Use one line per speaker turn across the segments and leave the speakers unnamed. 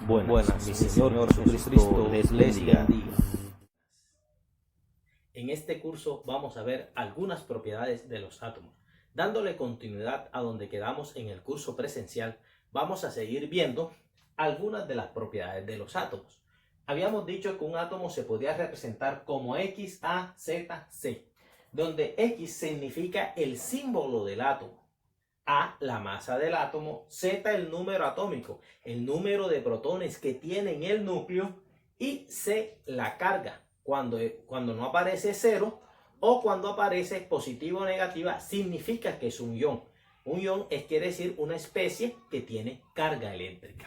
Buenas, mi Señor Jesucristo les bendiga.
En este curso vamos a ver algunas propiedades de los átomos. Dándole continuidad a donde quedamos en el curso presencial, vamos a seguir viendo algunas de las propiedades de los átomos. Habíamos dicho que un átomo se podía representar como X, A, Z, C, donde X significa el símbolo del átomo, A, la masa del átomo, Z, el número atómico, el número de protones que tiene en el núcleo, y C, la carga. Cuando no aparece cero o cuando aparece positiva o negativa, significa que es un ion. Un ion quiere decir una especie que tiene carga eléctrica.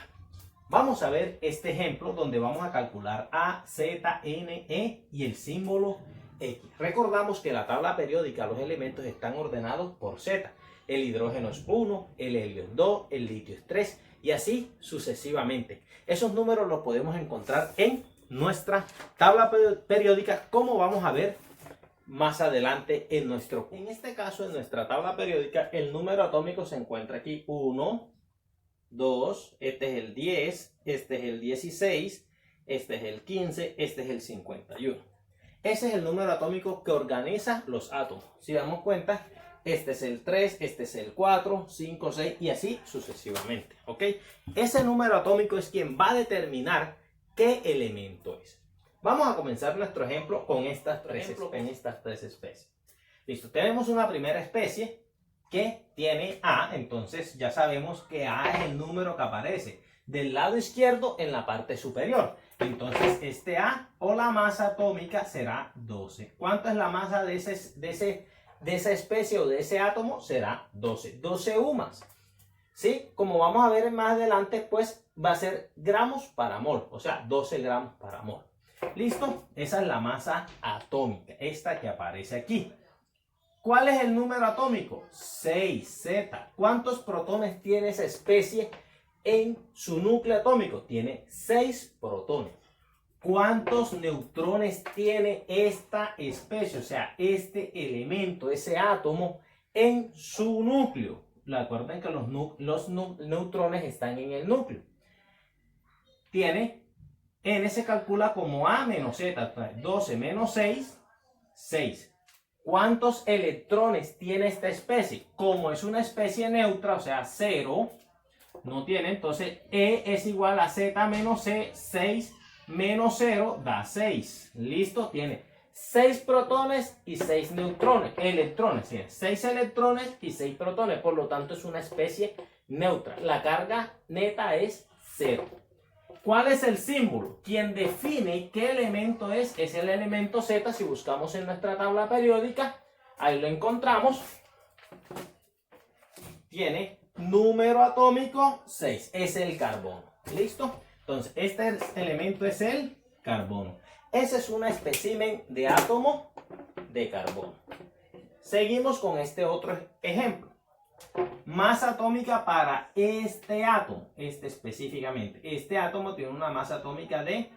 Vamos a ver este ejemplo donde vamos a calcular A, Z, N, E y el símbolo X. Recordamos que en la tabla periódica los elementos están ordenados por Z. El hidrógeno es 1, el helio es 2, el litio es 3 y así sucesivamente. Esos números los podemos encontrar en nuestra tabla periódica, como vamos a ver más adelante en nuestro curso. En este caso, en nuestra tabla periódica, el número atómico se encuentra aquí 1, 2, este es el 10, este es el 16, este es el 15, este es el 51. Ese es el número atómico que organiza los átomos. Si damos cuenta, este es el 3, este es el 4, 5, 6 y así sucesivamente. ¿Ok? Ese número atómico es quien va a determinar qué elemento es. Vamos a comenzar nuestro ejemplo con estas tres especies. Listo, tenemos una primera especie que tiene A, entonces ya sabemos que A es el número que aparece del lado izquierdo en la parte superior. Entonces este A o la masa atómica será 12. ¿Cuánto es la masa de esa especie o de ese átomo? Será 12. 12 UMAS. ¿Sí? Como vamos a ver más adelante, pues va a ser gramos para mol, o sea, 12 gramos para mol. ¿Listo? Esa es la masa atómica, esta que aparece aquí. ¿Cuál es el número atómico? 6Z. ¿Cuántos protones tiene esa especie en su núcleo atómico? Tiene 6 protones. ¿Cuántos neutrones tiene esta especie, o sea, este elemento, ese átomo, en su núcleo? Recuerden que los neutrones están en el núcleo. Tiene, N se calcula como A menos Z, 12 menos 6, 6. ¿Cuántos electrones tiene esta especie? Como es una especie neutra, o sea, 0, no tiene, entonces E es igual a Z menos C, 6 menos 0 da 6. ¿Listo? Tiene 6 protones y 6 electrones. Tiene 6 electrones y 6 protones, por lo tanto es una especie neutra. La carga neta es 0. ¿Cuál es el símbolo? Quien define qué elemento es el elemento Z. Si buscamos en nuestra tabla periódica, ahí lo encontramos. Tiene número atómico 6, es el carbono. ¿Listo? Entonces, este elemento es el carbono. Ese es un espécimen de átomo de carbono. Seguimos con este otro ejemplo. Masa atómica para este átomo, específicamente. Este átomo tiene una masa atómica de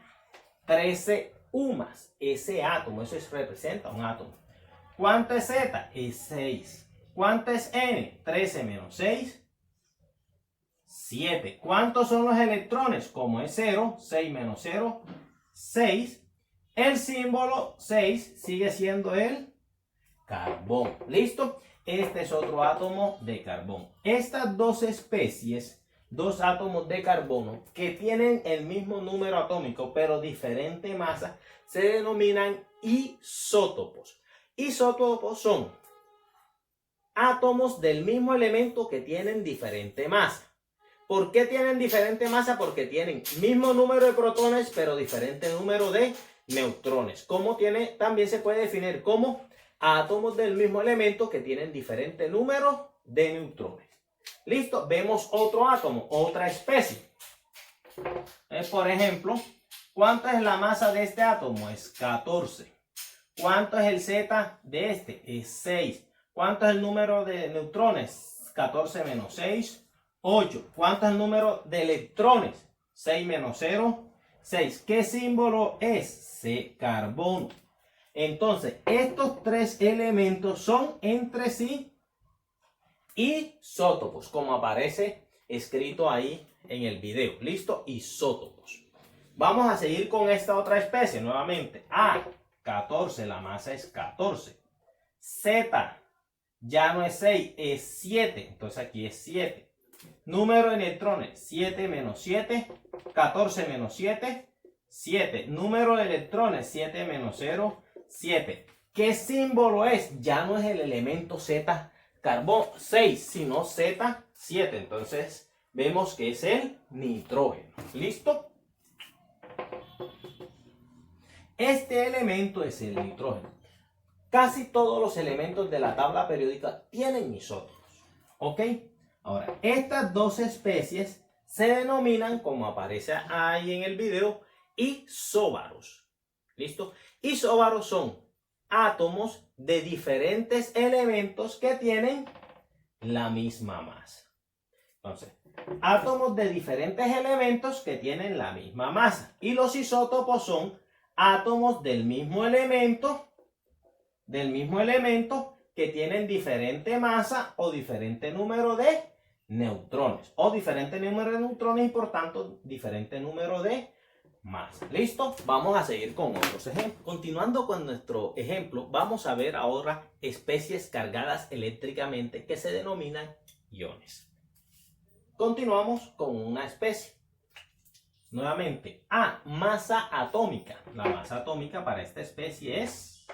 13 UMAS. Ese átomo, eso representa un átomo. ¿Cuánto es Z? Es 6. ¿Cuánto es N? 13 menos 6, 7. ¿Cuántos son los electrones? Como es 0, 6 menos 0, 6. El símbolo 6 sigue siendo el carbón. ¿Listo? Este es otro átomo de carbón. Estas dos especies, dos átomos de carbono que tienen el mismo número atómico pero diferente masa, se denominan isótopos. Isótopos son átomos del mismo elemento que tienen diferente masa. ¿Por qué tienen diferente masa? Porque tienen mismo número de protones pero diferente número de neutrones. También se puede definir como átomos del mismo elemento que tienen diferente número de neutrones. Listo, vemos otro átomo, otra especie. Por ejemplo, ¿cuánto es la masa de este átomo? Es 14. ¿Cuánto es el Z de este? Es 6. ¿Cuánto es el número de neutrones? 14 menos 6, 8. ¿Cuánto es el número de electrones? 6 menos 0, 6. ¿Qué símbolo es? C, carbono. Entonces, estos tres elementos son entre sí isótopos, como aparece escrito ahí en el video. ¿Listo? Isótopos. Vamos a seguir con esta otra especie nuevamente. A, 14, la masa es 14. Z, ya no es 6, es 7. Entonces aquí es 7. Número de electrones, 7 menos 7, 14 menos 7, 7. Número de electrones, 7 menos 0, 7. ¿Qué símbolo es? Ya no es el elemento Z, carbón 6, sino Z, 7. Entonces vemos que es el nitrógeno. ¿Listo? Este elemento es el nitrógeno. Casi todos los elementos de la tabla periódica tienen isótopos. ¿Ok? Ahora, estas dos especies se denominan, como aparece ahí en el video, isóbaros. ¿Listo? Isóbaros son átomos de diferentes elementos que tienen la misma masa. Entonces, átomos de diferentes elementos que tienen la misma masa. Y los isótopos son átomos del mismo elemento que tienen diferente masa o diferente número de neutrones. O diferente número de neutrones y por tanto diferente número de masa. ¿Listo? Vamos a seguir con otros ejemplos. Continuando con nuestro ejemplo, vamos a ver ahora especies cargadas eléctricamente que se denominan iones. Continuamos con una especie. Nuevamente, A, masa atómica. La masa atómica para esta especie es,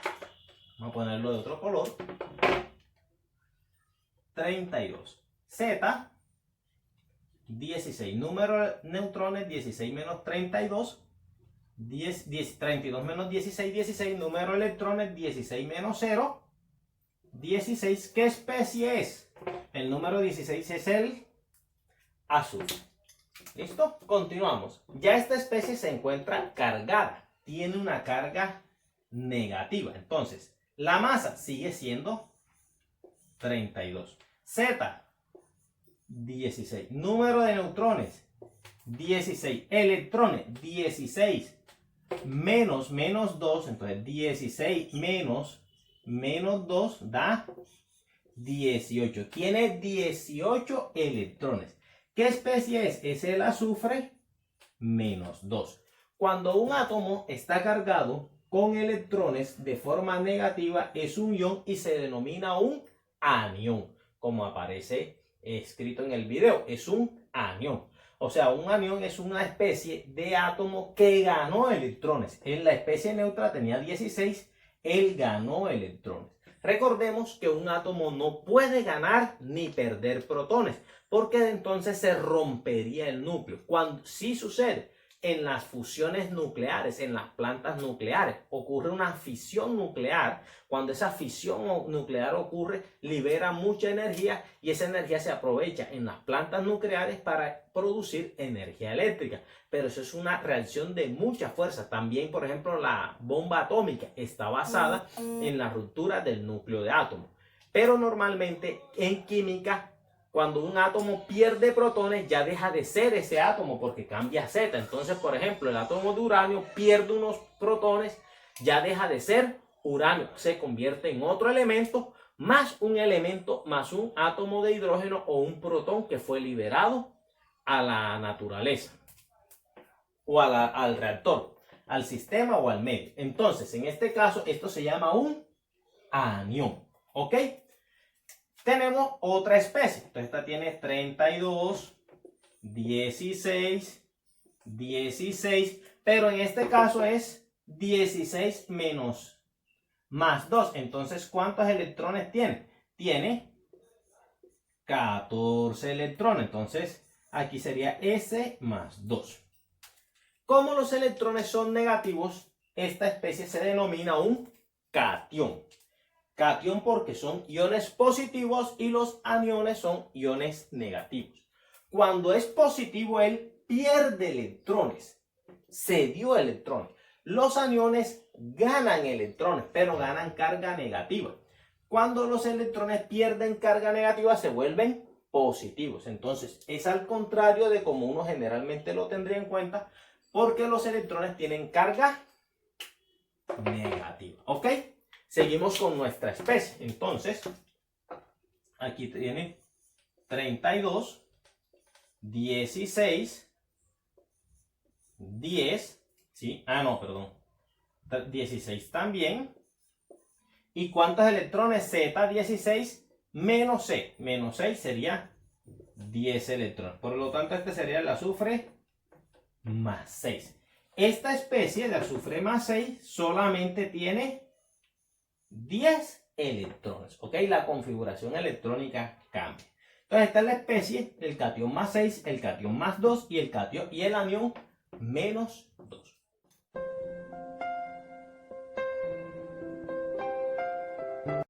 vamos a ponerlo de otro color, 32. Z, 16. Número de neutrones, 16 menos 32. 32 menos 16, 16. Número de electrones, 16 menos 0. 16. ¿Qué especie es? El número 16 es el azul. ¿Listo? Continuamos. Ya esta especie se encuentra cargada. Tiene una carga negativa. Entonces, la masa sigue siendo 32. Z, 16. Número de neutrones, 16. Electrones, 16. Menos 2. Entonces, 16 menos 2 da 18. Tiene 18 electrones. ¿Qué especie es? Es el azufre menos 2. Cuando un átomo está cargado con electrones de forma negativa, es un ion y se denomina un anión, como aparece escrito en el video. Es un anión. O sea, un anión es una especie de átomo que ganó electrones. En la especie neutra tenía 16, él ganó electrones. Recordemos que un átomo no puede ganar ni perder protones, porque entonces se rompería el núcleo. Cuando sí sucede en las fusiones nucleares, en las plantas nucleares, ocurre una fisión nuclear. Cuando esa fisión nuclear ocurre, libera mucha energía y esa energía se aprovecha en las plantas nucleares para producir energía eléctrica. Pero eso es una reacción de mucha fuerza. También, por ejemplo, la bomba atómica está basada en la ruptura del núcleo de átomo. Pero normalmente en química, cuando un átomo pierde protones, ya deja de ser ese átomo porque cambia a Z. Entonces, por ejemplo, el átomo de uranio pierde unos protones, ya deja de ser uranio, se convierte en otro elemento, más un elemento, más un átomo de hidrógeno o un protón que fue liberado a la naturaleza o al reactor, al sistema o al medio. Entonces, en este caso, esto se llama un anión. ¿Ok? Tenemos otra especie. Entonces, esta tiene 32, 16, 16, pero en este caso es 16 menos más 2. Entonces, ¿cuántos electrones tiene? Tiene 14 electrones. Entonces, aquí sería S más 2. Como los electrones son negativos, esta especie se denomina un catión. Catión porque son iones positivos y los aniones son iones negativos. Cuando es positivo, él pierde electrones, cedió electrones. Los aniones ganan electrones, pero ganan carga negativa. Cuando los electrones pierden carga negativa, se vuelven positivos. Entonces, es al contrario de como uno generalmente lo tendría en cuenta, porque los electrones tienen carga negativa. ¿Ok? Seguimos con nuestra especie. Entonces, aquí tiene 32, 16, 10, ¿sí? Ah, no, perdón. 16 también. ¿Y cuántos electrones? Z16 menos C. Menos 6 sería 10 electrones. Por lo tanto, este sería el azufre más 6. Esta especie de azufre más 6 solamente tiene 10 electrones. ¿Ok? La configuración electrónica cambia. Entonces, esta es la especie, el catión más 6, el catión más 2 y el anión menos